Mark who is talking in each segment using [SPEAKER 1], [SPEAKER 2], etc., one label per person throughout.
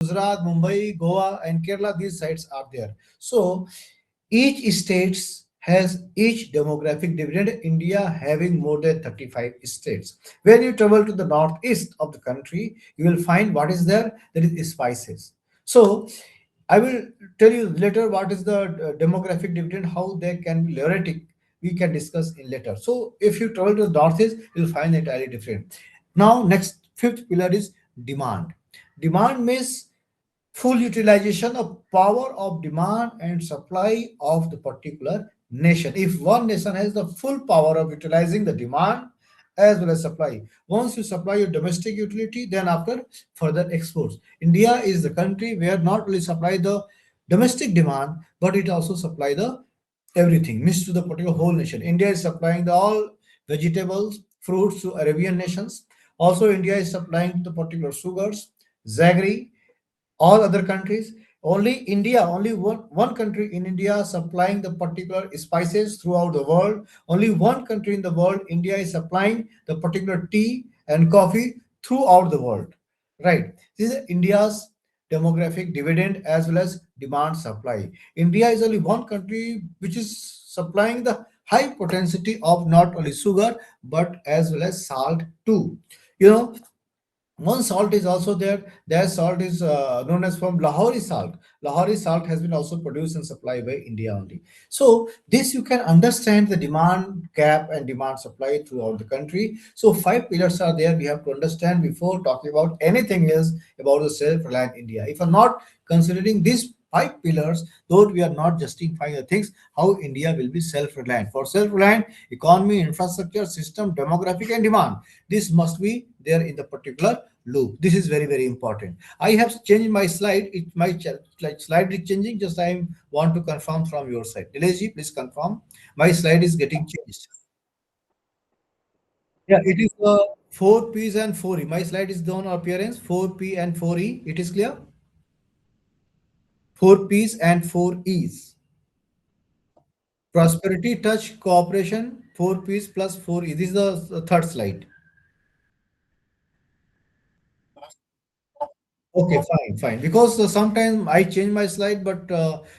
[SPEAKER 1] Gujarat, Mumbai, Goa, and Kerala, these sites are there. So each states has each demographic dividend. India having more than 35 states. When you travel to the northeast of the country, you will find what is there. There is spices. So I will tell you later what is the demographic dividend, how they can be theoretic. We can discuss in later. So if you travel to the northeast, you'll find it entirely different. Now, next fifth pillar is demand. Demand means full utilization of power of demand and supply of the particular nation. If one nation has the full power of utilizing the demand as well as supply, once you supply your domestic utility, then after further exports. India is the country where not only supply the domestic demand, but it also supply the everything, means to the particular whole nation. India is supplying the all vegetables, fruits to Arabian nations. Also, India is supplying the particular sugars, jaggery, all other countries. Only India, only one country in India supplying the particular spices throughout the world. Only one country in the world, India, is supplying the particular tea and coffee throughout the world. Right. This is India's demographic dividend as well as demand supply. India is only one country which is supplying the high potentiality of not only sugar but as well as salt too. You know, one salt is also there. That salt is known as from Lahori salt. Lahori salt has been also produced and supplied by India only. So this you can understand the demand gap and demand supply throughout the country. So five pillars are there. We have to understand before talking about anything else about the self-reliant India. If I'm not considering these five pillars, though we are not justifying the things, how India will be self-reliant. For self-reliant, economy, infrastructure, system, demographic, and demand. This must be there in the particular loop. This is very, very important. I have changed my slide. Like slide is changing. Just I want to confirm from your side. Nilesh, please confirm. My slide is getting changed. Yeah, it is 4Ps and 4E. My slide is done appearance 4P and 4E. It is clear? 4Ps and 4Es. Prosperity, touch, cooperation, 4Ps plus 4E. This is the third slide. Okay, fine, fine. Because sometimes I change my slide, but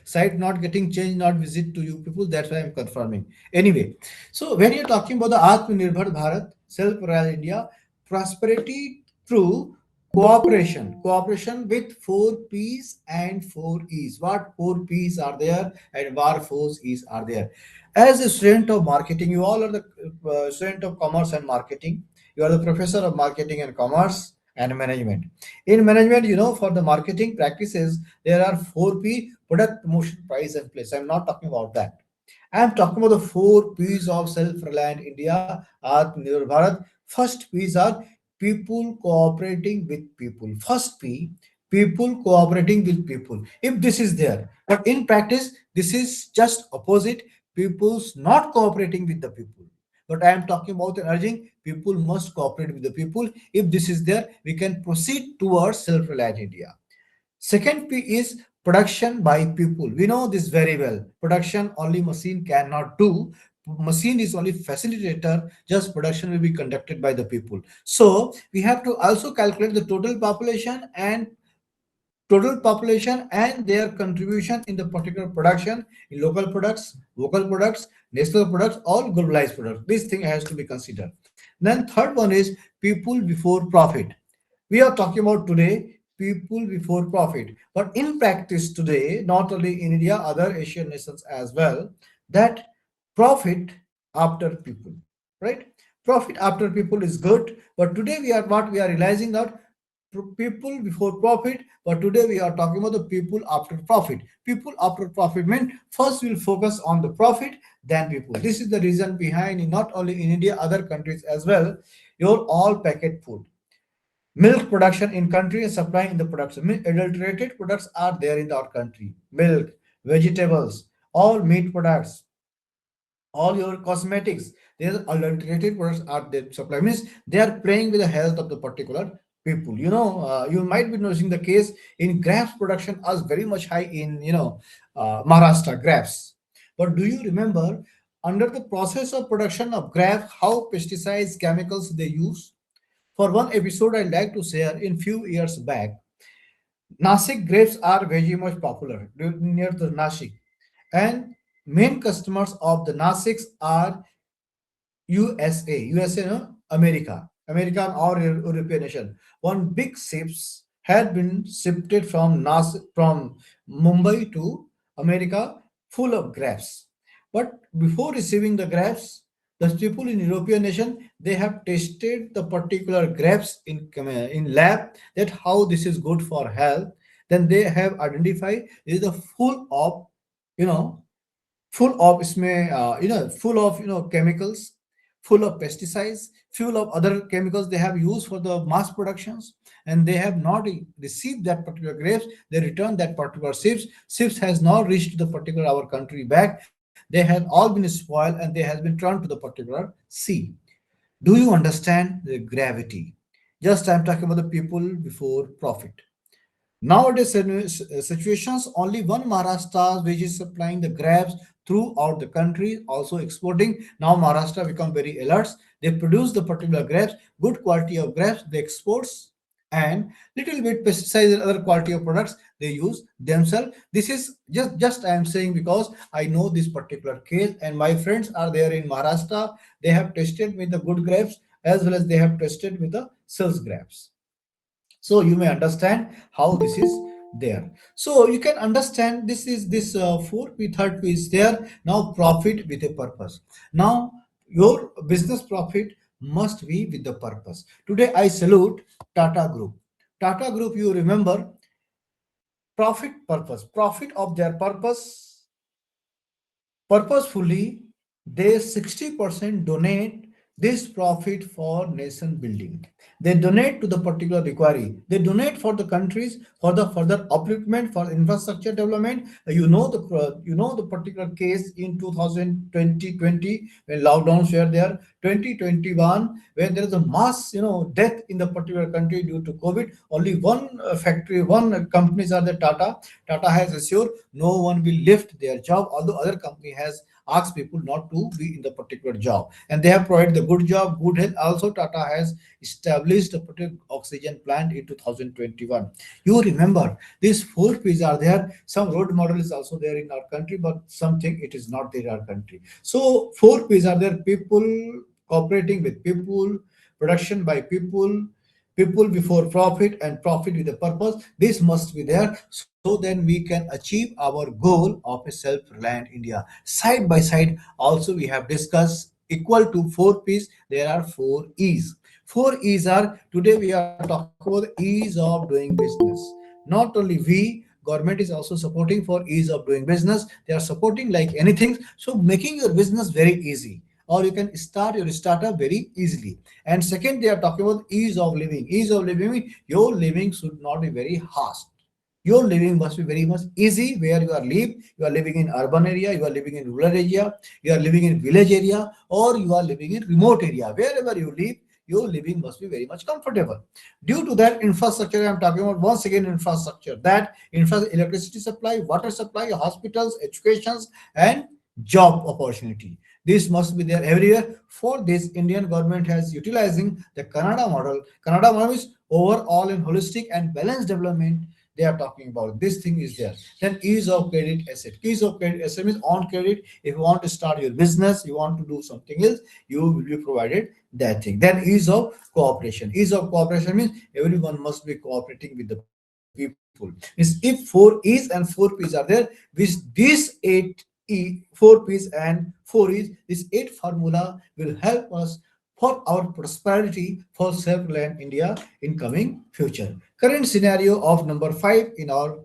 [SPEAKER 1] site not getting changed, not visit to you people. That's why I'm confirming. Anyway, so when you're talking about the Atmanirbhar Bharat, self-reliant India, prosperity through cooperation, cooperation with four P's and four E's. What four P's are there and what four E's are there? As a student of marketing, you all are the student of commerce and marketing. You are the professor of marketing and commerce and management. In management, for the marketing practices, there are 4P: product, promotion, price, and place. I'm not talking about that. I'm talking about the 4Ps of self-reliant India, Atmanirbhar Bharat. First Ps are people cooperating with people. First P, people cooperating with people. If this is there, but in practice, this is just opposite. People's not cooperating with the people. But I am talking about and urging people must cooperate with the people. If this is there, we can proceed towards self-reliant India. Second P is production by people. We know this very well. Production only machine cannot do. Machine is only facilitator. Just production will be conducted by the people. So we have to also calculate the total population and their contribution in the particular production in local products, local products, national products, all globalized products. This thing has to be considered. Then third one is people before profit. We are talking about today people before profit, but in practice today, not only in India, other Asian nations as well, that profit after people, right? Profit after people is good, but today we are realizing that people before profit, but today we are talking about the people after profit. People after profit means first we'll focus on the profit, then people. This is the reason behind not only in India, other countries as well, your all packet food, milk production in country and supplying in the production. Adulterated products are there in our country. Milk, vegetables, all meat products, all your cosmetics, there's adulterated products are there supply, means they are playing with the health of the particular people. You might be noticing the case in grapes production is very much high in Maharashtra grapes. But do you remember under the process of production of grapes how pesticides chemicals they use? For one episode I'd like to share in few years back, Nasik grapes are very much popular near the Nashik, and main customers of the Nasiks are USA, no? America or European nation. One big ships had been shipped from Mumbai to America full of grapes. But before receiving the grapes, the people in European nation they have tested the particular grapes in lab that how this is good for health. Then they have identified is the you know full of full of chemicals, full of pesticides, full of other chemicals they have used for the mass productions, and they have not received that particular grapes. They return that particular ships has not reached the particular our country back. They have all been spoiled and they has been turned to the particular sea. Do you understand the gravity? Just I'm talking about the people before profit. Nowadays, situations only one Maharashtra which is supplying the grapes throughout the country, also exporting. Now Maharashtra become very alert. They produce the particular grapes, good quality of grapes, they exports, and little bit pesticides and other quality of products they use themselves. This is just I am saying because I know this particular case, and my friends are there in Maharashtra. They have tested with the good grapes as well as they have tested with the sales grapes. So you may understand how this is there. So you can understand this is this 4p third p is there. Now profit with a purpose. Now your business profit must be with the purpose. Today I salute Tata Group. Tata Group, you remember, profit of their purposefully, they 60% donate this profit for nation building. They donate to the particular requiree. They donate for the countries for the further upliftment for infrastructure development. You know the particular case in 2020 when lockdowns were there. 2021 when there is a mass death in the particular country due to COVID. Only one factory, one companies are the Tata. Tata has assured no one will lift their job, although other company has asked people not to be in the particular job, and they have provided the good job, good health. Also, Tata has established a particular oxygen plant in 2021. You remember these 4 P's are there. Some road model is also there in our country, but something it is not there in our country. So 4 P's are there: people, cooperating with people, production by people before profit, and profit with a purpose. This must be there, so then we can achieve our goal of a self-reliant India. Side by side, also we have discussed equal to 4 P's. There are 4 E's. 4 E's are today we are talking about ease of doing business. Not only we, government is also supporting for ease of doing business. They are supporting like anything, so making your business very easy, or you can start your startup very easily. And second, they are talking about ease of living. Ease of living means your living should not be very harsh. Your living must be very much easy where you are living in urban area, you are living in rural area, you are living in village area, or you are living in remote area. Wherever you live, your living must be very much comfortable. Due to that infrastructure, I am talking about once again infrastructure. That electricity supply, water supply, hospitals, educations, and job opportunity. This must be there everywhere. For this, Indian government has utilizing the Canada model. Canada model is overall in holistic and balanced development. They are talking about this thing is there. Then ease of credit asset. Ease of credit asset means on credit. If you want to start your business, you want to do something else, you will be provided that thing. Then ease of cooperation. Ease of cooperation means everyone must be cooperating with the people. Means if 4 E's and 4 P's are there, with these 4 P's and 4 E's, this 8 formula will help us for our prosperity for self-reliant India in coming future. Current scenario of number 5 in our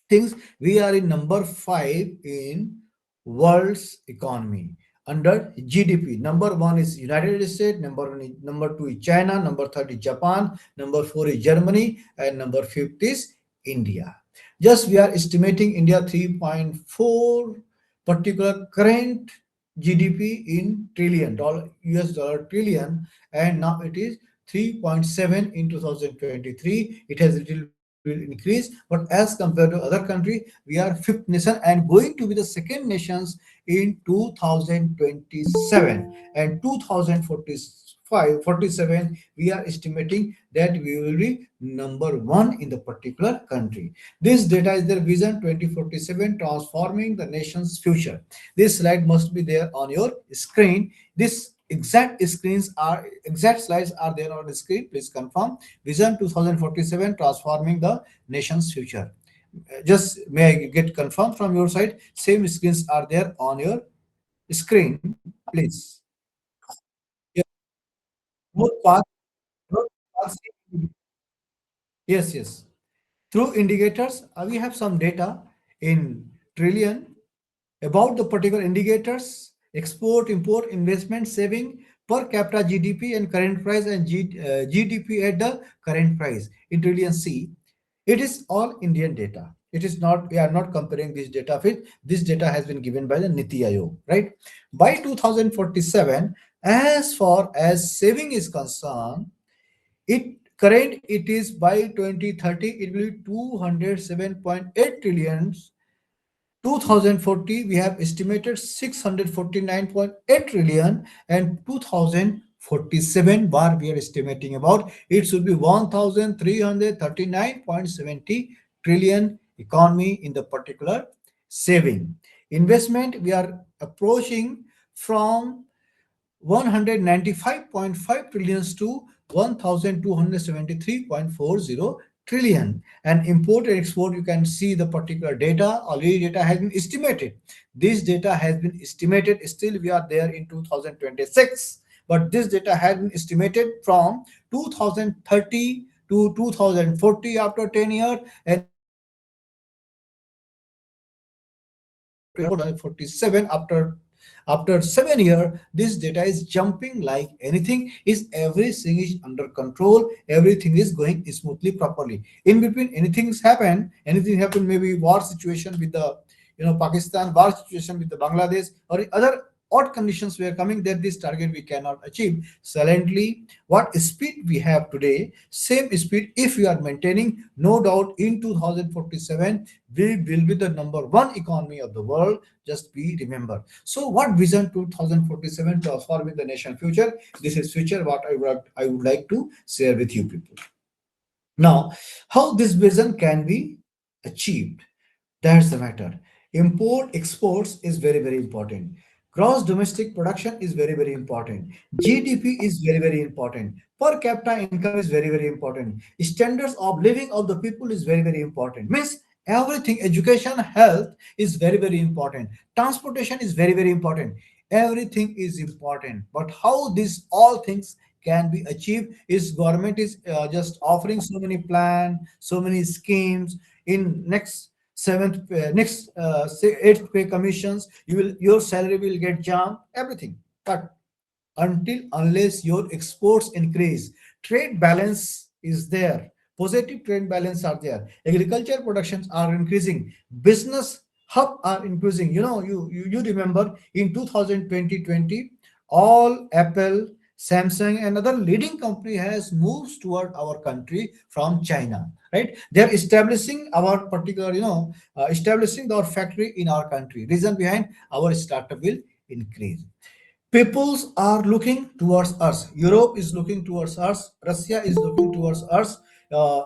[SPEAKER 1] things, we are in number 5 in world's economy under GDP. Number 1 is United States, number 2 is China, number 3 is Japan, number 4 is Germany, and number 5 is India. Just we are estimating India 3.4 particular current GDP in trillion dollar, US dollar trillion, and now it is 3.7 in 2023. It has little bit increased, but as compared to other country, we are fifth nation and going to be the second nations in 2027 and 2040 47, we are estimating that we will be number one in the particular country. This data is their vision 2047, transforming the nation's future. This slide must be there on your screen. This exact slides are there on the screen. Please confirm. Vision 2047, transforming the nation's future. Just may I get confirmed from your side? Same screens are there on your screen, please. Yeah, both paths, both paths. Yes, yes. Through indicators, we have some data in trillion about the particular indicators: export, import, investment, saving, per capita GDP and current price, and GDP at the current price in trillion C. It is all Indian data. It is not, we are not comparing this data with, this data has been given by the Niti Aayog, right? By 2047, as far as saving is concerned, it is by 2030, it will be 207.8 trillion. 2040 we have estimated 649.8 trillion, and 2047 bar we are estimating about it should be 1339.70 trillion economy in the particular saving. Investment we are approaching from 195.5 trillions to 1273.40 trillion. And import and export, you can see the particular data. Already data has been estimated. This data has been estimated. Still we are there in 2026, but this data has been estimated from 2030 to 2040 after 10 years, and after 2047 after 7 years, this data is jumping like anything. Is everything is under control, everything is going smoothly, properly. In between, anything happened, maybe war situation with the Pakistan, war situation with the Bangladesh, or other odd conditions were coming, that this target we cannot achieve. Silently, what speed we have today, same speed if we are maintaining, no doubt in 2047 we will be the number one economy of the world. Just be remember. So what vision 2047 transforming the nation future? This is future what I would like to share with you people. Now, how this vision can be achieved? That's the matter. Import exports is very, very important. Gross domestic production is very, very important. GDP is very, very important. Per capita income is very, very important. Standards of living of the people is very, very important. Means everything, education, health is very, very important. Transportation is very, very important. Everything is important. But how these all things can be achieved is government is just offering so many plan, so many schemes. In eighth pay commissions, your salary will get jumped, everything. But until unless your exports increase, trade balance is there, positive trade balance are there, agriculture productions are increasing, business hub are increasing. You remember in 2020, all Apple, Samsung and other leading company has moved toward our country from China, right? They're establishing our particular, establishing our factory in our country. Reason behind, our startup will increase. Peoples are looking towards us. Europe is looking towards us. Russia is looking towards us.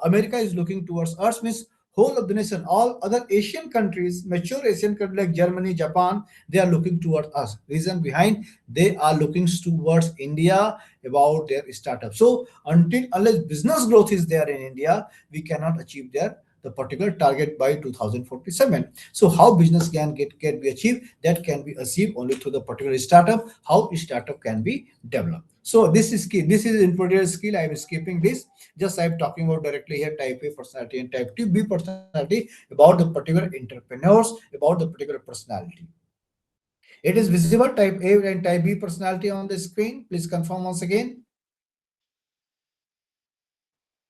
[SPEAKER 1] America is looking towards us. Means whole of the nation, all other Asian countries, mature Asian countries like Germany, Japan, they are looking towards us. Reason behind, they are looking towards India about their startup. So until unless business growth is there in India, we cannot achieve the particular target by 2047. So how business can be achieved? That can be achieved only through the particular startup. How startup can be developed? So this is key. This is introductory skill. I am skipping this. Just I am talking about directly here type A personality and type 2B personality, about the particular entrepreneurs, about the particular personality. It is visible type A and type B personality on the screen. Please confirm once again.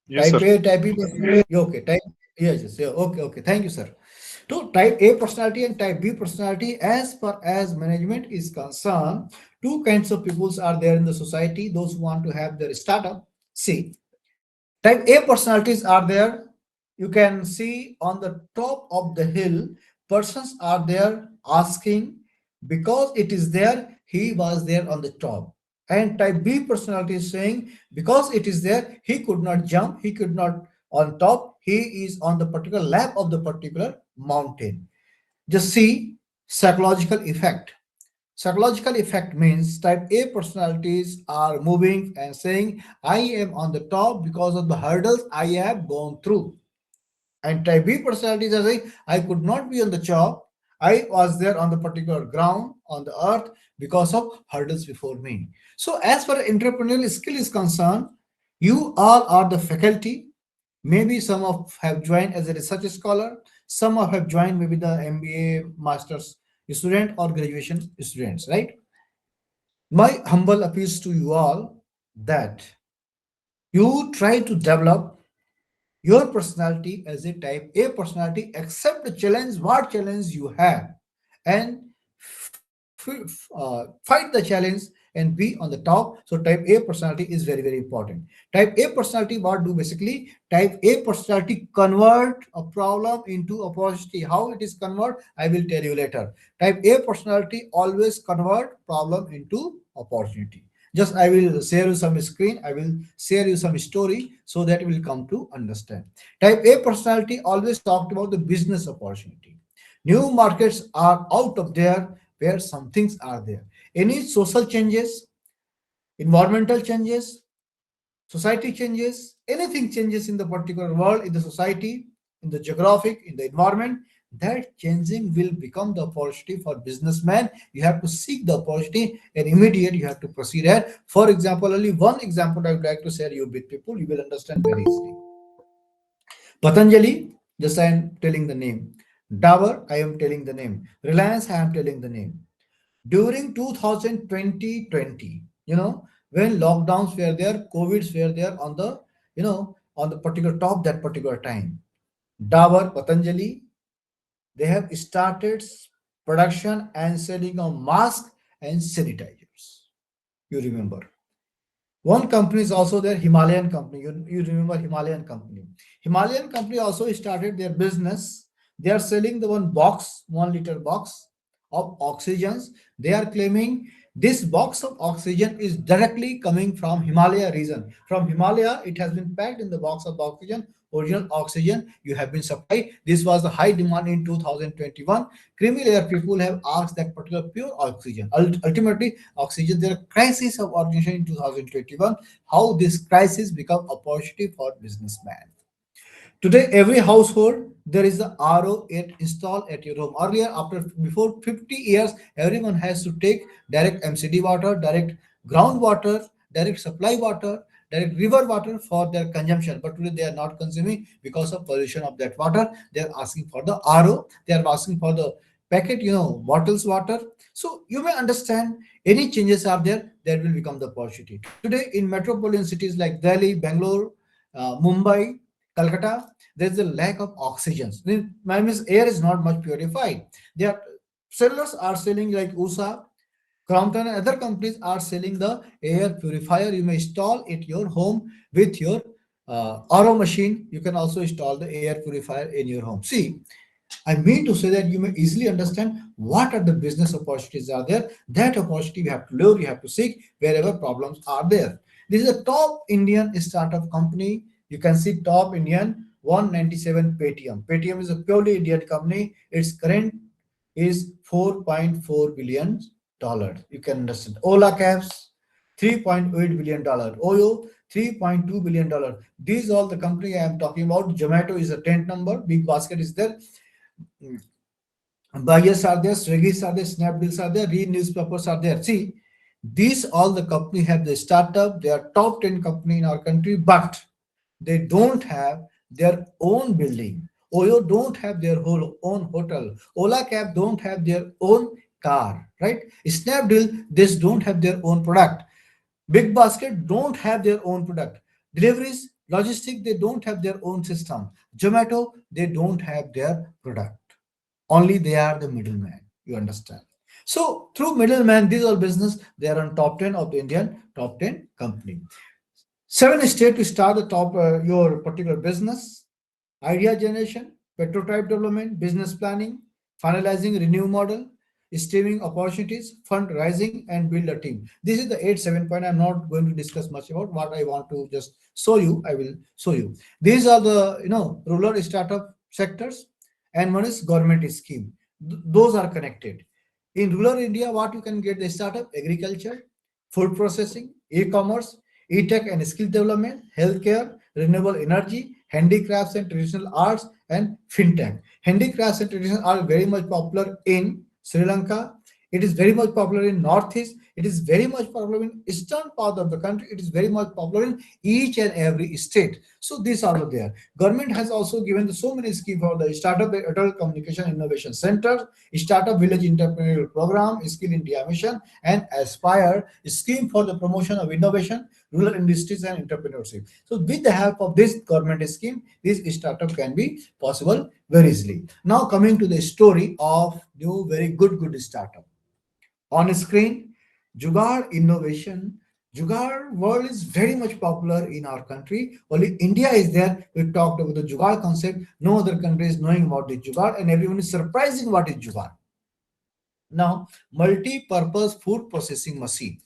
[SPEAKER 2] Yes, sir.
[SPEAKER 1] Type A, type B personality. Yeah, okay, type yes, yes, yeah, okay, okay. Thank you, sir. So type A personality and type B personality, as far as management is concerned, two kinds of peoples are there in the society. Those who want to have their startup. See, type A personalities are there. You can see on the top of the hill, persons are there asking, because it is there, he was there on the top. And type B personality is saying because it is there, he could not jump, he could not on top, he is on the particular lap of the particular mountain. Just see psychological effect. Psychological effect means type A personalities are moving and saying, I am on the top because of the hurdles I have gone through. And type B personalities are saying, I could not be on the top. I was there on the particular ground, on the earth, because of hurdles before me. So, as far as entrepreneurial skill is concerned, you all are the faculty. Maybe some of have joined as a research scholar, some of have joined maybe the MBA master's student or graduation students, right? My humble appeal to you all that you try to develop your personality as a type A personality, accept the challenge, what challenge you have, and fight the challenge and be on the top. So type A personality is very, very important. Type A personality, what do basically? Type A personality convert a problem into opportunity. How it is convert, I will tell you later. Type A personality always convert problem into opportunity. Just I will share you some screen, I will share you some story so that you will come to understand. Type A personality always talked about the business opportunity. New markets are out of there where some things are there. Any social changes, environmental changes, society changes, anything changes in the particular world, in the society, in the geographic, in the environment, that changing will become the opportunity for businessmen. You have to seek the opportunity and immediate you have to proceed ahead. For example, only one example I would like to share you with people, you will understand very easily. Patanjali, just I am telling the name. Dabur, I am telling the name. Reliance, I am telling the name. During 2020, when lockdowns were there, COVIDs were there on the, on the particular top that particular time. Dabur, Patanjali, they have started production and selling of masks and sanitizers. You remember. One company is also there, Himalayan company. You remember Himalayan company. Himalayan company also started their business. They are selling the one box, 1 liter box of oxygens. They are claiming this box of oxygen is directly coming from Himalaya region. From Himalaya, it has been packed in the box of oxygen, original oxygen you have been supplied. This was the high demand in 2021. Creamy layer people have asked that particular pure oxygen. Ultimately, oxygen, there are crisis of organization in 2021. How this crisis become opportunity for businessman. Today, every household there is a RO installed at your home. Earlier, after before 50 years, everyone has to take direct MCD water, direct groundwater, direct supply water, direct river water for their consumption. But today they are not consuming because of pollution of that water. They are asking for the RO. They are asking for the packet, bottles water. So you may understand any changes are there that will become the opportunity. Today in metropolitan cities like Delhi, Bangalore, Mumbai, Calcutta, there's a lack of oxygen. Means air is not much purified. Their sellers are selling like USA, Crompton and other companies are selling the air purifier. You may install it your home with your RO machine. You can also install the air purifier in your home. See, I mean to say that you may easily understand what are the business opportunities are there. That opportunity you have to live, you have to seek wherever problems are there. This is a top Indian startup company. You can see top Indian 197 Paytm. Paytm is a purely Indian company. Its current is 4.4 billion dollars. You can understand. Ola Cabs, $3.8 billion. Oyo, $3.2 billion. These all the company I am talking about. Zomato is a 10th number. Big Basket is there. Buyers are there, Swiggy's are there, Snapdeals are there, Read newspapers are there. See, these all the company have the startup. They are top 10 company in our country, but they don't have their own building. Oyo don't have their whole own hotel. Ola Cab don't have their own car, right? Snapdeal, this don't have their own product. Big Basket don't have their own product. Deliveries, logistic, they don't have their own system. Zomato, they don't have their product. Only they are the middleman. You understand? So through middleman, these are business. They are on top 10 of the Indian top 10 company. 7 state to start the top your particular business, idea generation, prototype development, business planning, finalizing renew model, streaming opportunities, fundraising, and build a team. This is the 8 7 point. I'm not going to discuss much about what I want to just show you. I will show you. These are the rural startup sectors, and one is government scheme. Those are connected. In rural India, what you can get the startup: agriculture, food processing, e-commerce, e-tech and skill development, healthcare, renewable energy, handicrafts and traditional arts, and fintech. Handicrafts and traditional are very much popular in Sri Lanka. It is very much popular in Northeast. It is very much popular in eastern part of the country. It is very much popular in each and every state. So these are there. Government has also given so many schemes for the startup adult communication innovation center, startup village entrepreneurial program, skill India mission, and aspire scheme for the promotion of innovation, rural industries and entrepreneurship. So with the help of this government scheme, this startup can be possible very easily. Now coming to the story of new very good startup. On screen, Jugaad innovation. Jugaad world is very much popular in our country. Only India is there. We talked about the Jugaad concept. No other country is knowing about the Jugaad, and everyone is surprising what is Jugaad. Now, multi-purpose food processing machine.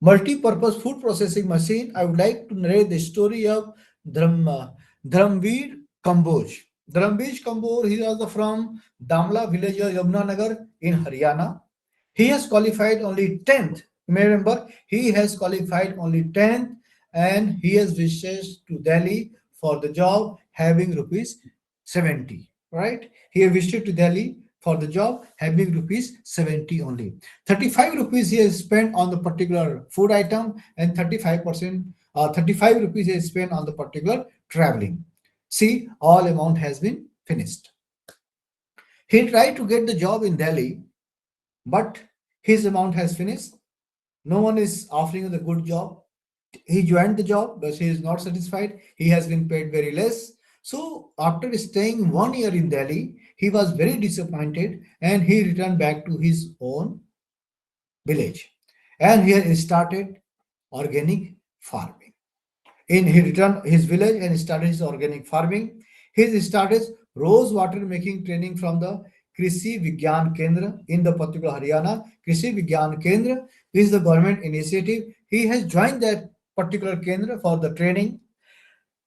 [SPEAKER 1] Multi-purpose food processing machine. I would like to narrate the story of Dhramveer Kamboj. Dhramveer Kamboj, he was from Damla village of Yamuna in Haryana. He has qualified only 10th. You may remember, he has qualified only 10th, and he has visited to Delhi for the job having rupees 70. Right? He has visited to Delhi for the job having rupees 70 only. 35 rupees he has spent on the particular food item, and 35%, 35 rupees he has spent on the particular traveling. See, all amount has been finished. He tried to get the job in Delhi, but his amount has finished. No one is offering the good job. He joined the job, but he is not satisfied. He has been paid very less. So after staying 1 year in Delhi, he was very disappointed, and he returned back to his own village. And here he started organic farming. He returned his village and started his organic farming. He started rose water making training from the Krishi Vigyan Kendra in the particular Haryana. Krishi Vigyan Kendra is the government initiative. He has joined that particular Kendra for the training.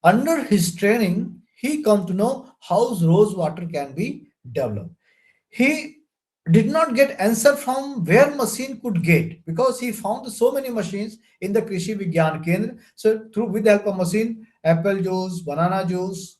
[SPEAKER 1] Under his training, he come to know how rose water can be developed. He did not get answer from where machine could get, because he found so many machines in the Krishi Vigyan Kendra. So through with the help of machine, apple juice, banana juice,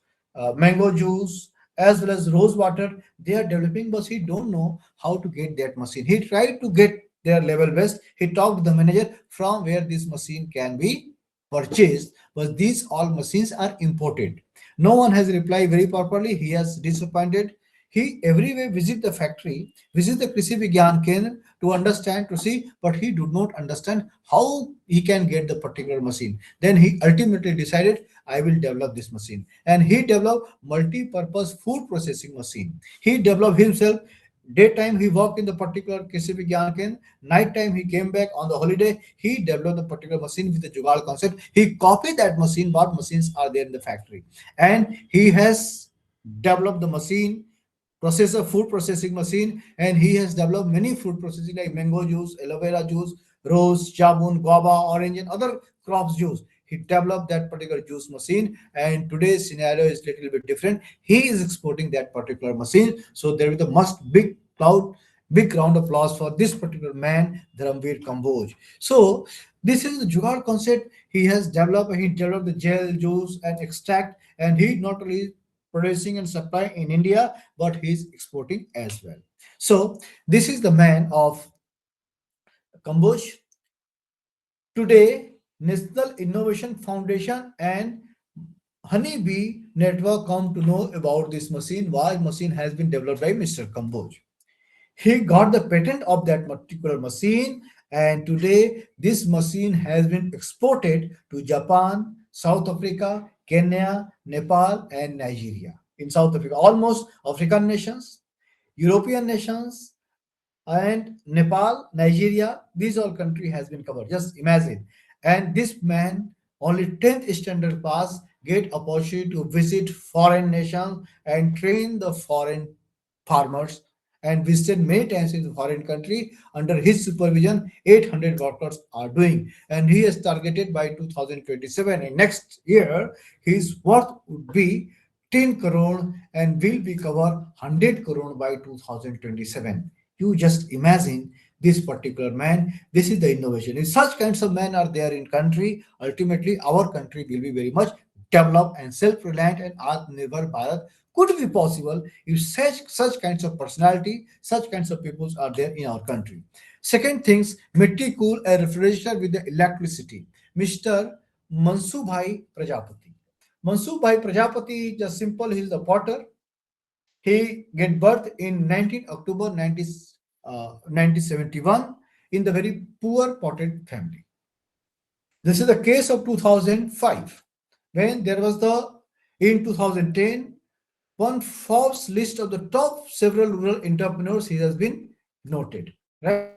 [SPEAKER 1] mango juice, as well as rose water, they are developing, but he don't know how to get that machine. He tried to get their level best. He talked to the manager from where this machine can be purchased, but these all machines are imported. No one has replied very properly. He has disappointed. He everywhere visit the factory, visit the Krishi Vigyan Kendra to understand, to see, but he do not understand how he can get the particular machine. Then he ultimately decided, I will develop this machine. And he developed multi-purpose food processing machine. He developed himself. Daytime he worked in the particular Krishi Vigyan Kendra. Nighttime he came back on the holiday. He developed the particular machine with the Jugaad concept. He copied that machine, what machines are there in the factory. And he has developed the machine, processor food processing machine, and he has developed many food processing like mango juice, aloe vera juice, rose, jamun, guava, orange, and other crops juice. He developed that particular juice machine, and today's scenario is little bit different. He is exporting that particular machine. So there is a must big round of applause for this particular man, Dharamveer Kamboj. So this is the Jugaad concept he has developed. He developed the gel, juice, and extract, and he not only producing and supplying in India, but he's exporting as well. So this is the man of Kamboj. Today, National Innovation Foundation and Honeybee Network come to know about this machine, why machine has been developed by Mr. Kamboj. He got the patent of that particular machine, and today this machine has been exported to Japan, South Africa, Kenya, Nepal, and Nigeria. In South Africa, almost African nations, European nations, and Nepal, Nigeria, these all country has been covered. Just imagine. And this man, only 10th standard pass, get opportunity to visit foreign nations and train the foreign farmers and visited many times in foreign country. Under his supervision, 800 workers are doing, and he is targeted by 2027. And next year, his worth would be 10 crore and will be cover 100 crore by 2027. You just imagine this particular man. This is the innovation. If such kinds of men are there in country, ultimately our country will be very much developed and self-reliant, and Atmanirbhar Bharat could be possible if such kinds of personality, such kinds of peoples are there in our country. Second things, Mitti Cool, a refrigerator with the electricity. Mr. Mansubhai Prajapati. Mansubhai Prajapati, just simple, he is the potter. He get birth in 19 October 1971 in the very poor potted family. This is the case of 2005 when there was the in 2010 one Forbes list of the top several rural entrepreneurs. He has been noted, right?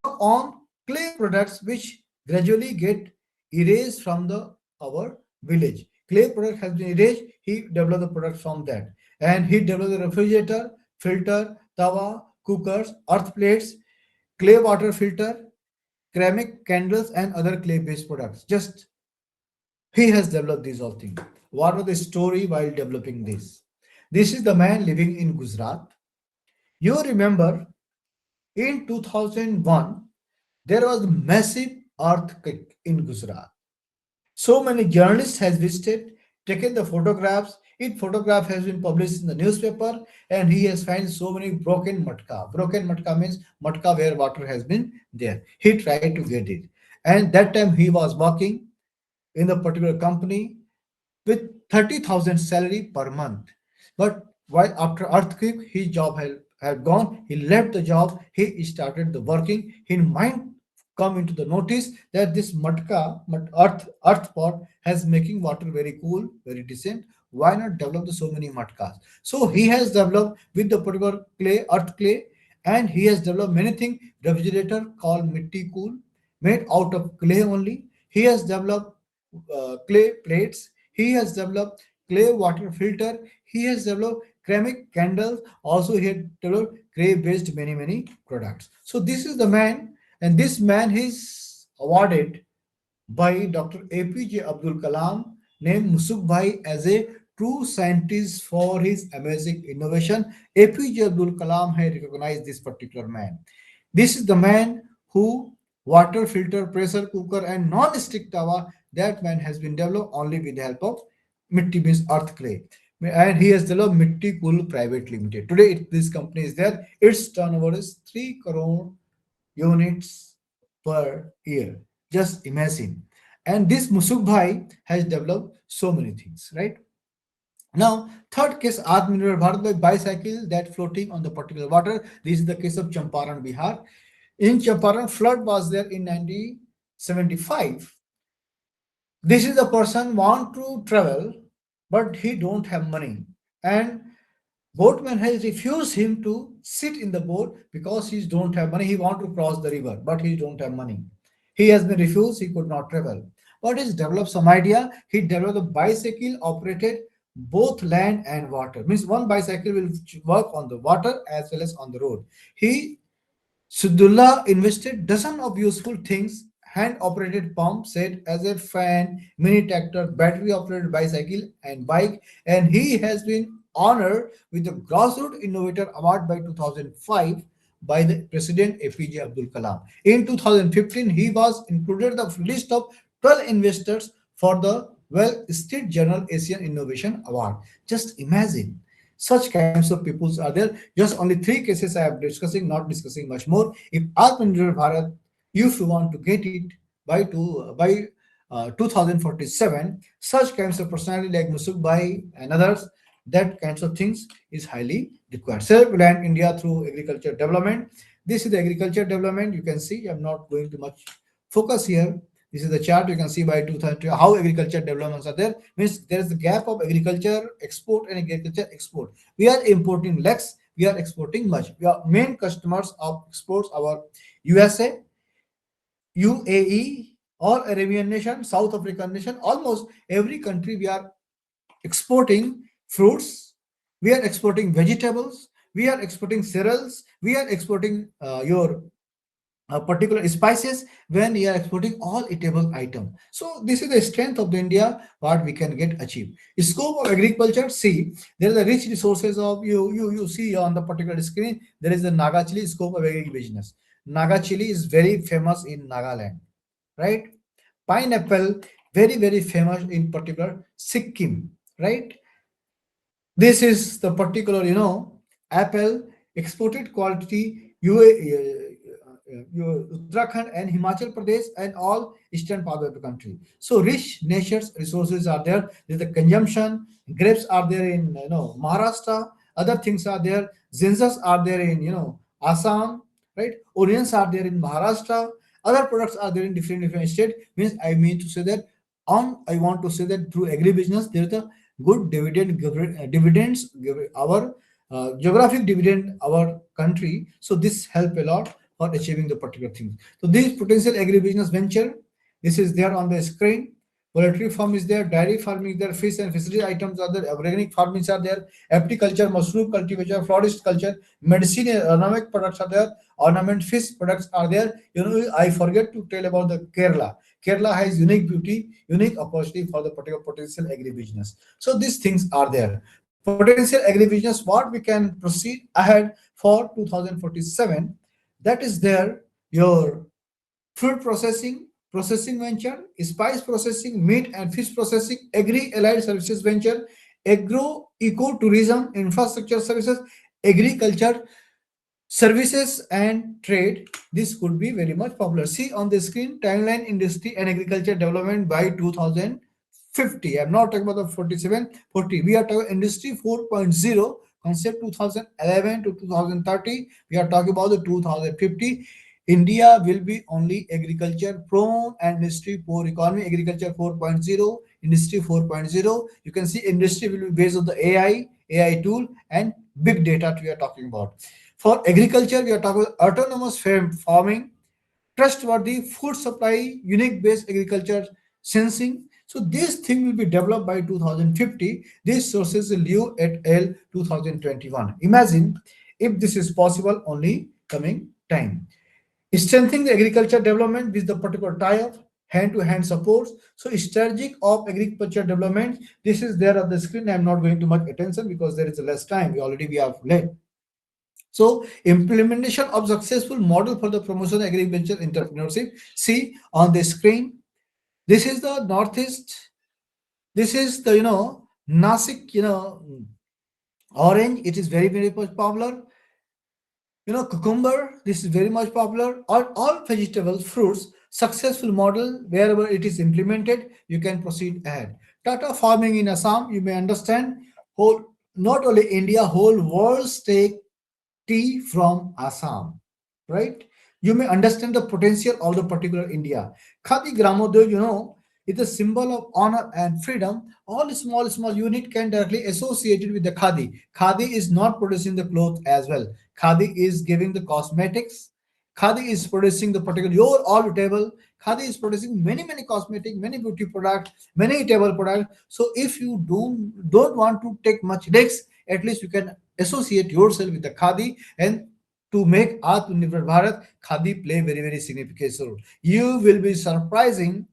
[SPEAKER 1] On clay products which gradually get erased from the our village. Clay product has been erased. He developed the product from that, and he developed the refrigerator, filter, tawa, cookers, earth plates, clay water filter, ceramic candles, and other clay-based products. Just he has developed these all things. What was the story while developing this? This is the man living in Gujarat. You remember in 2001 there was a massive earthquake in Gujarat. So many journalists has visited, taken the photographs. It photograph has been published in the newspaper, and he has found so many broken matka. Broken matka means matka where water has been there. He tried to get it, and that time he was working in the particular company with 30,000 salary per month. But while after earthquake, his job had gone. He left the job. He started the working. His mind come into the notice that this matka, earth pot has making water very cool, very decent. Why not develop the so many matkas? So he has developed with the particular clay, earth clay, and he has developed many things. Refrigerator called Mitti Cool, made out of clay only. He has developed clay plates. He has developed clay water filter. He has developed ceramic candles. Also, he had developed clay-based many products. So this is the man, and this man is awarded by Dr. APJ Abdul Kalam, named Musukbhai as a true scientist for his amazing innovation. APJ Abdul Kalam has recognized this particular man. This is the man who water filter, pressure cooker, and non-stick tawa. That man has been developed only with the help of Mitti means earth clay. And he has developed Mitti Cool Private Limited. Today, this company is there. Its turnover is 3 crore units per year. Just imagine. And this Musuk Bhai has developed so many things, right? Now, third case, Atmanirbhar Bharat by bicycle that floating on the particular water. This is the case of Champaran, Bihar. In Champaran, flood was there in 1975. This is the person want to travel, but he don't have money, and boatman has refused him to sit in the boat because he don't have money. He want to cross the river, but he don't have money. He has been refused. He could not travel. But he's developed some idea. He developed a bicycle operated both land and water. Means one bicycle will work on the water as well as on the road. He Sudullah invested dozens of useful things, hand-operated pump set as a fan, mini tractor, battery-operated bicycle and bike, and he has been honored with the Grassroots Innovator Award by 2005 by the President APJ Abdul Kalam. In 2015, he was included in the list of 12 investors for the Well Street Journal Asian Innovation Award. Just imagine such kinds of peoples are there. Just only three cases I am discussing, not discussing much more. If Atmanirbhar Bharat, if you want to get it by 2047, such kinds of personality like Musuk Bhai and others, that kinds of things is highly required. Self-reliant India through agriculture development. This is the agriculture development. You can see I'm not going to much focus here. This is the chart. You can see by 2030 how agriculture developments are there. Means there is the gap of agriculture export and agriculture export. We are importing less. We are exporting much. We are main customers of exports our USA, UAE, or Arabian nation, South African nation. Almost every country we are exporting fruits. We are exporting vegetables. We are exporting cereals. We are exporting your particular spices when we are exporting all eatable item. So this is the strength of the India, what we can get achieved. Scope of agriculture, see, there is a rich resources of you see on the particular screen, there is the Naga chili scope of agribusiness. Naga chili is very famous in Nagaland, right? Pineapple, very famous in particular Sikkim, right? This is the particular, apple exported quality Uttarakhand and Himachal Pradesh and all eastern part of the country. So rich nature's resources are there. There's the consumption. Grapes are there in Maharashtra. Other things are there. Zinzas are there in Assam, right? Onions are there in Maharashtra. Other products are there in different states. Means I mean to say that I want to say that through agribusiness there is a good dividends give our geographic dividend our country. So this help a lot for achieving the particular things. So this potential agribusiness venture, this is there on the screen. Poultry farm is there, dairy farming is there, fish and fishery items are there, organic farmings are there, apiculture, mushroom cultivation, florist culture, medicine and ornament products are there, ornament fish products are there. I forget to tell about the Kerala. Kerala has unique beauty, unique opportunity for the particular potential agribusiness. So these things are there. Potential agribusiness, what we can proceed ahead for 2047, that is there your food processing, processing venture, spice processing, meat and fish processing, agri-allied services venture, agro eco-tourism, infrastructure services, agriculture, services and trade. This could be very much popular. See on the screen, timeline industry and agriculture development by 2050. I'm not talking about the 47, 40. We are talking industry 4.0 concept 2011 to 2030. We are talking about the 2050. India will be only agriculture prone and industry poor economy. Agriculture 4.0, industry 4.0. You can see industry will be based on the AI tool and big data we are talking about. For agriculture, we are talking about autonomous farming, trustworthy food supply, unique based agriculture sensing. So this thing will be developed by 2050. These sources will live at L 2021. Imagine if this is possible only coming time. Strengthening the agriculture development with the particular tie-up, hand-to-hand supports. So strategic of agriculture development. This is there on the screen. I'm not going to much attention because there is less time. We have late. So implementation of successful model for the promotion of agriculture entrepreneurship. See on the screen, this is the Northeast. This is the NAAC, orange. It is very much popular. Cucumber. This is very much popular. All vegetables, fruits. Successful model wherever it is implemented, you can proceed ahead. Tata farming in Assam. You may understand. Whole not only India, whole world take tea from Assam, right? You may understand the potential of the particular India. Khadi Gramodyo, is a symbol of honor and freedom. All small unit can directly associated with the Khadi. Khadi is not producing the cloth as well. Khadi is giving the cosmetics. Khadi is producing the particular your all table. Khadi is producing many cosmetic, many beauty products, many table products. So if you don't want to take much risks, at least you can associate yourself with the Khadi and to make Atmanirbhar Bharat, Khadi play very significant role. You will be surprising.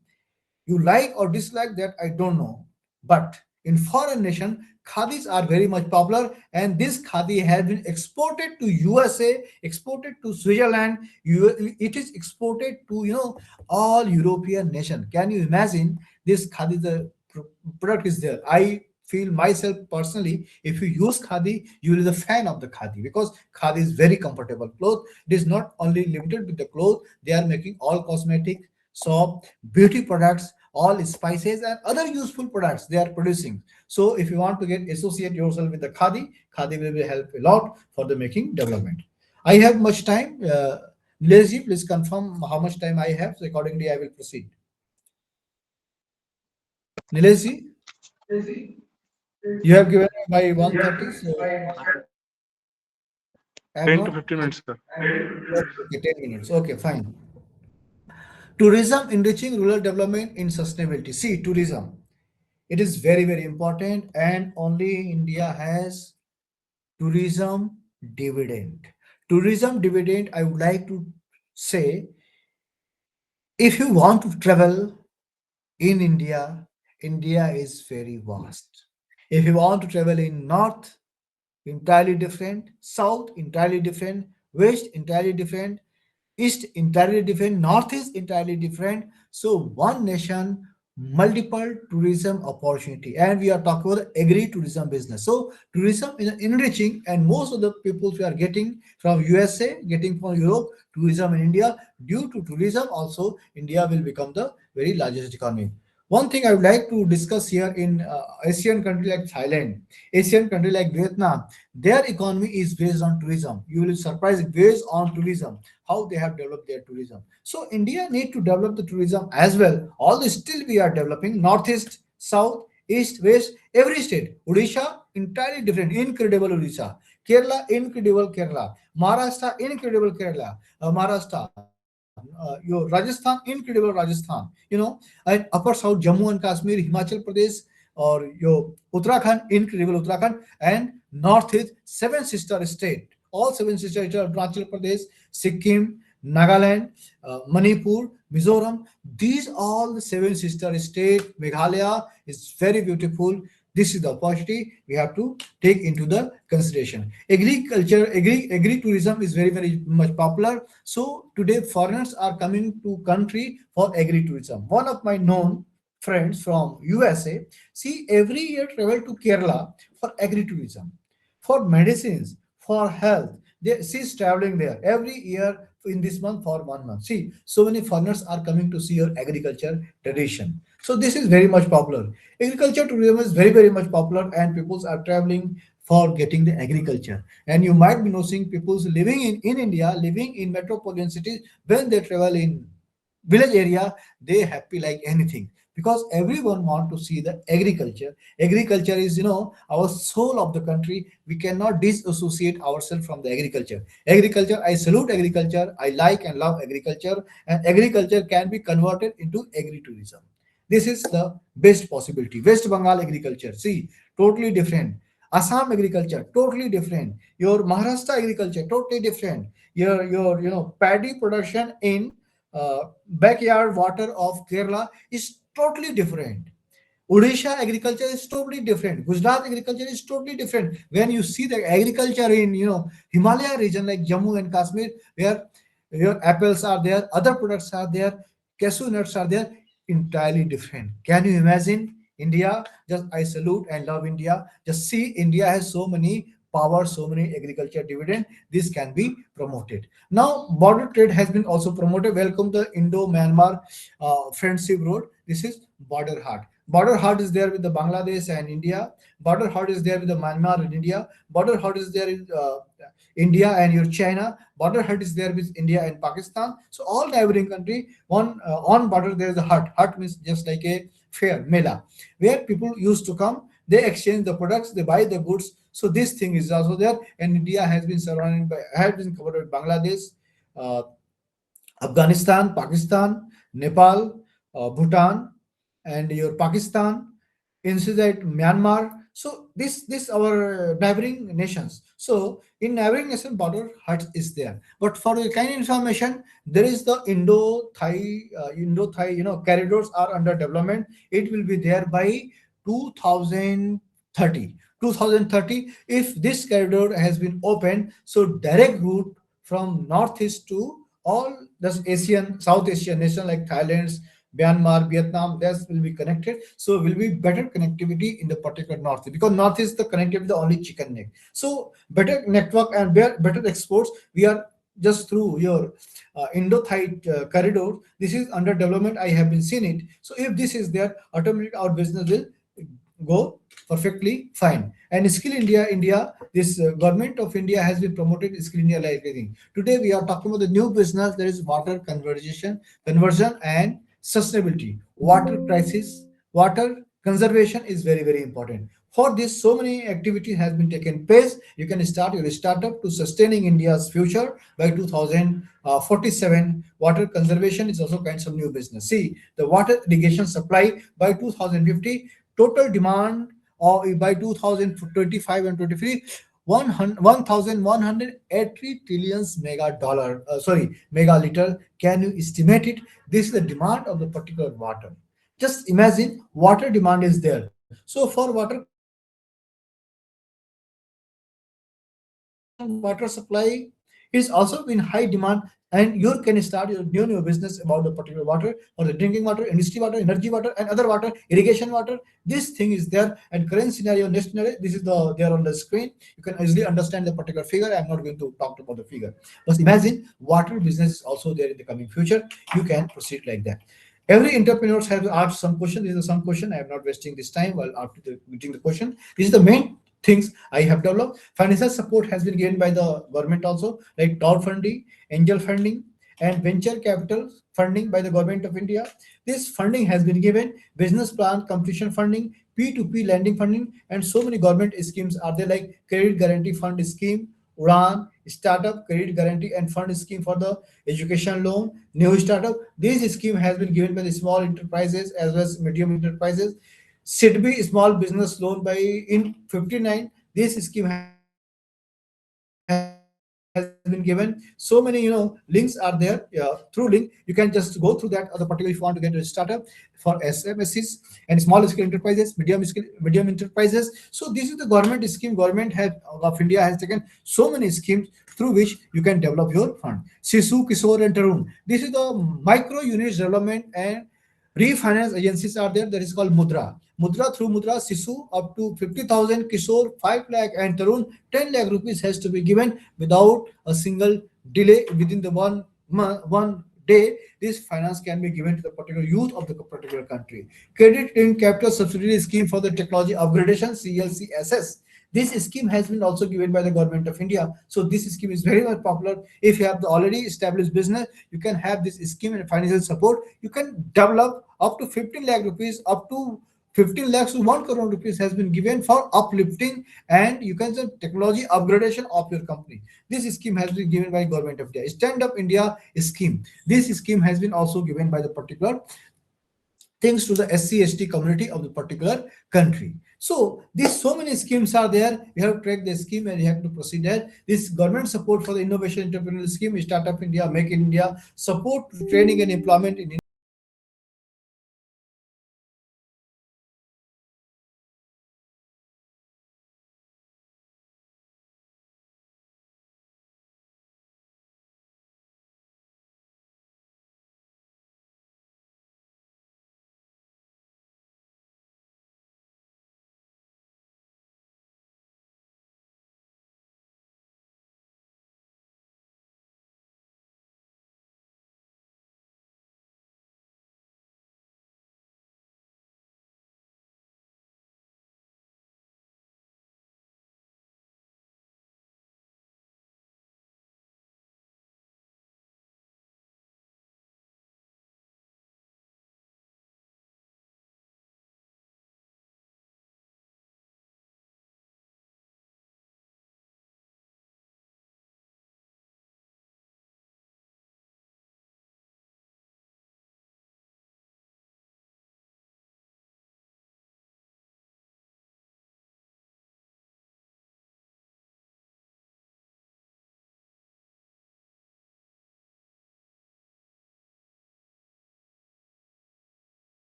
[SPEAKER 1] You like or dislike that, I don't know. But in foreign nation, khadis are very much popular, and this khadi has been exported to USA, exported to Switzerland. It is exported to all European nation. Can you imagine this khadi? The product is there. I feel myself personally, if you use khadi, you will be the fan of the khadi because khadi is very comfortable cloth. It is not only limited with the cloth; they are making all cosmetic, soap, beauty products, all spices and other useful products they are producing. So if you want to get associate yourself with the khadi, khadi will help a lot for the making development. I have much time. Lazy, please confirm how much time I have. So accordingly, I will proceed. Nilesh, you have given me by 1:30, so I am
[SPEAKER 2] 10 to
[SPEAKER 1] not.
[SPEAKER 2] 15 minutes, sir.
[SPEAKER 1] Okay, 10 minutes. Okay, fine. Tourism enriching rural development in sustainability. See, tourism. It is very important, and only India has tourism dividend. Tourism dividend, I would like to say, if you want to travel in India, India is very vast. If you want to travel in North, entirely different, South, entirely different, West, entirely different, East, entirely different, Northeast, entirely different. So, one nation, multiple tourism opportunity. And we are talking about agri-tourism business. So, tourism is enriching, and most of the people we are getting from USA, getting from Europe, tourism in India. Due to tourism, also, India will become the very largest economy. One thing I would like to discuss here in Asian country like Thailand, Asian country like Vietnam, their economy is based on tourism. You will be surprised based on tourism, how they have developed their tourism. So India need to develop the tourism as well. Although still we are developing northeast, south, east, west, every state. Odisha entirely different, incredible Odisha. Kerala incredible Kerala. Maharashtra incredible Kerala. Your Rajasthan incredible Rajasthan. And upper south Jammu and Kashmir, Himachal Pradesh, or your Uttarakhand incredible Uttarakhand, and northeast seven sister state. All seven sister states are Arunachal Pradesh, Sikkim, Nagaland, Manipur, Mizoram. These all the seven sister states. Meghalaya is very beautiful. This is the opportunity we have to take into the consideration. Agriculture, agri-tourism is very, very much popular. So today foreigners are coming to country for agri-tourism. One of my known friends from USA, see every year travel to Kerala for agri-tourism, for medicines, for health. She's traveling there every year in this month for 1 month. See, so many foreigners are coming to see your agriculture tradition. So this is very much popular. Agriculture tourism is very, very much popular, and people are traveling for getting the agriculture. And you might be noticing people living in India, living in metropolitan cities, when they travel in village area, they happy like anything, because everyone want to see the agriculture. Agriculture is, our soul of the country. We cannot disassociate ourselves from the agriculture. Agriculture, I salute agriculture. I like and love agriculture, and agriculture can be converted into agri-tourism. This is the best possibility. West Bengal agriculture, see, totally different. Assam agriculture, totally different. Your Maharashtra agriculture, totally different. Your paddy production in backyard water of Kerala is totally different. Odisha agriculture is totally different. Gujarat agriculture is totally different. When you see the agriculture in Himalaya region like Jammu and Kashmir, where your apples are there, other products are there, cashew nuts are there, entirely different. Can you imagine India? Just I salute and love India. Just see, India has so many power, so many agriculture dividend. This can be promoted. Now, border trade has been also promoted. Welcome the Indo-Myanmar Friendship Road. This is border heart. Border heart is there with the Bangladesh and India. Border heart is there with the Myanmar and India. Border heart is there in India and your China. Border heart is there with India and Pakistan. So all neighboring country, one on border there is a hut. Hut means just like a fair, mela, where people used to come. They exchange the products, they buy the goods. So this thing is also there, and India has been surrounded by, has been covered by Bangladesh, uh, Afghanistan, Pakistan, Nepal, Bhutan, and your Pakistan, inside Myanmar. So this our neighboring nations. So in neighboring nation border hut is there. But for the kind of information, there is the Indo-Thai corridors are under development. It will be there by 2030. 2030, if this corridor has been opened, so direct route from northeast to all the Asian, South Asian nation like Thailand, Myanmar, Vietnam, this will be connected. So will be better connectivity in the particular north, because north is the connectivity, the only chicken neck. So better network and better exports. We are just through your Indo-Thai corridor. This is under development. I have been seen it. So if this is there, automatically our business will go perfectly fine. And Skill India, this government of India has been promoted Skill India like everything. Today we are talking about the new business. There is water conversion and sustainability. Water crisis, water conservation is very, very important. For this, so many activities has been taken place. You can start your startup to sustaining India's future by 2047. Water conservation is also kinds of new business. See, the water irrigation supply by 2050, total demand by 2025 and 23, 1180 trillions mega dollar, mega liter. Can you estimate it? This is the demand of the particular water. Just imagine water demand is there. So for water consumption, water supply is also in high demand, and you can start your new business about the particular water or the drinking water, industry water, energy water, and other water, irrigation water. This thing is there, and current scenario, next scenario, this is there on the screen. You can easily understand the particular figure. I'm not going to talk about the figure. But imagine water business is also there in the coming future. You can proceed like that. Every entrepreneurs have asked some question. This is some question. I am not wasting this time while after meeting the question. This is the main things I have developed. Financial support has been given by the government also, like crowd funding, angel funding, and venture capital funding by the government of India. This funding has been given, business plan completion funding, P2P lending funding, and so many government schemes are there, like credit guarantee fund scheme, UDAN, startup credit guarantee and fund scheme for the education loan, new startup. This scheme has been given by the small enterprises as well as medium enterprises. SIDBI small business loan by in 59. This scheme has been given. So many links are there. Through link you can just go through that or the particular if you want to get a startup for SMSs and small scale enterprises, medium enterprises. So this is the government scheme. Government of India has taken so many schemes through which you can develop your fund. Shisu, Kishore, and Tarun. This is the micro units development and refinance agencies are there. That is called Mudra. Mudra through Mudra Sisu up to 50,000, Kishore 5 lakh, and Tarun 10 lakh rupees has to be given without a single delay within the 1 day. This finance can be given to the particular youth of the particular country. Credit in capital subsidy scheme for the technology upgradation, CLCSS. This scheme has been also given by the government of India. So this scheme is very much popular. If you have the already established business, you can have this scheme and financial support. You can develop up to 15 lakh rupees, up to 15 lakhs to 1 crore rupees has been given for uplifting, and you can say technology upgradation of your company. This scheme has been given by government of India. Stand Up India scheme. This scheme has been also given by the particular things to the SC/ST community of the particular country. So these so many schemes are there. You have to track the scheme and you have to proceed there. This government support for the innovation entrepreneurial scheme, Startup India, Make in India, support training and employment in